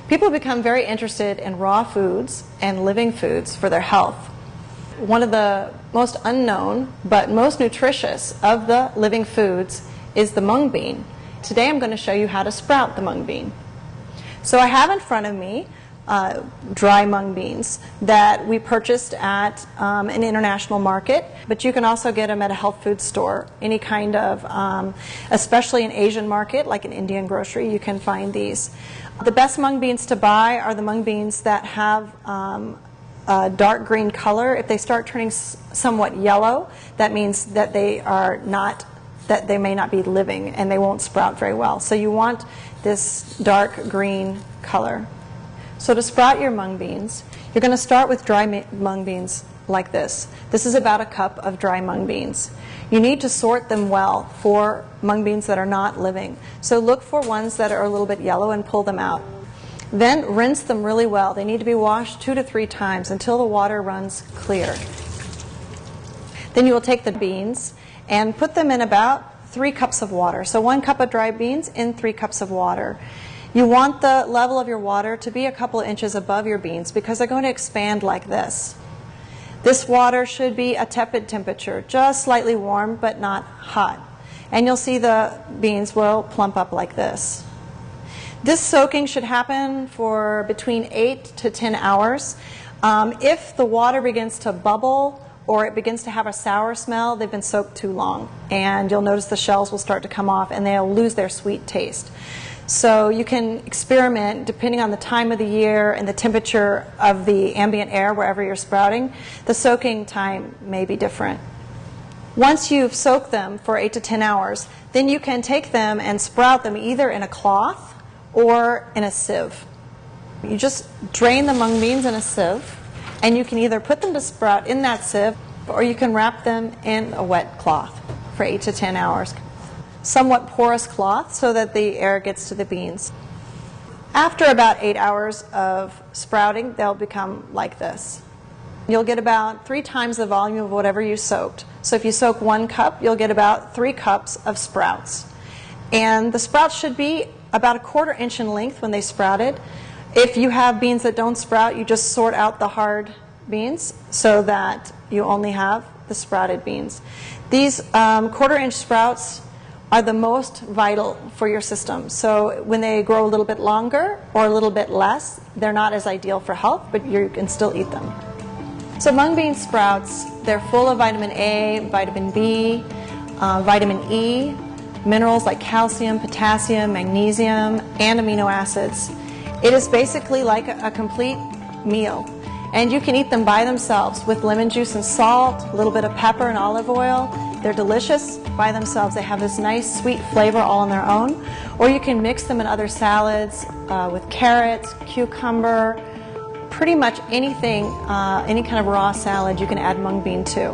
People become very interested in raw foods and living foods for their health. One of the most unknown but most nutritious of the living foods is the mung bean. Today I'm going to show you how to sprout the mung bean. So I have in front of me dry mung beans that we purchased at an international market, but you can also get them at a health food store. Any kind of, especially an Asian market like an Indian grocery, you can find these. The best mung beans to buy are the mung beans that have a dark green color. If they start turning somewhat yellow, that means that they may not be living and they won't sprout very well. So you want this dark green color. So to sprout your mung beans, you're going to start with dry mung beans like this. This is about a cup of dry mung beans. You need to sort them well for mung beans that are not living. So look for ones that are a little bit yellow and pull them out. Then rinse them really well. They need to be washed 2 to 3 times until the water runs clear. Then you will take the beans and put them in about 3 cups of water. So 1 cup of dry beans in 3 cups of water. You want the level of your water to be a couple of inches above your beans because they're going to expand like this. This water should be a tepid temperature, just slightly warm but not hot. And you'll see the beans will plump up like this. This soaking should happen for between 8 to 10 hours. If the water begins to bubble or it begins to have a sour smell, they've been soaked too long. And you'll notice the shells will start to come off and they'll lose their sweet taste. So you can experiment depending on the time of the year and the temperature of the ambient air wherever you're sprouting. The soaking time may be different. Once you've soaked them for 8 to 10 hours, then you can take them and sprout them either in a cloth or in a sieve. You just drain the mung beans in a sieve, and you can either put them to sprout in that sieve or you can wrap them in a wet cloth for 8 to 10 hours. Somewhat porous cloth so that the air gets to the beans. After about 8 hours of sprouting, they'll become like this. You'll get about 3 times the volume of whatever you soaked. So if you soak 1 cup, you'll get about 3 cups of sprouts. And the sprouts should be about 1/4 inch in length when they sprouted. If you have beans that don't sprout, you just sort out the hard beans so that you only have the sprouted beans. These 1/4 inch sprouts are the most vital for your system. So when they grow a little bit longer or a little bit less, they're not as ideal for health, but you can still eat them. So mung bean sprouts, they're full of vitamin A, vitamin B, vitamin E, minerals like calcium, potassium, magnesium, and amino acids. It is basically like a complete meal. And you can eat them by themselves with lemon juice and salt, a little bit of pepper and olive oil. They're delicious by themselves. They have this nice sweet flavor all on their own. Or you can mix them in other salads with carrots, cucumber, pretty much anything, any kind of raw salad you can add mung bean to.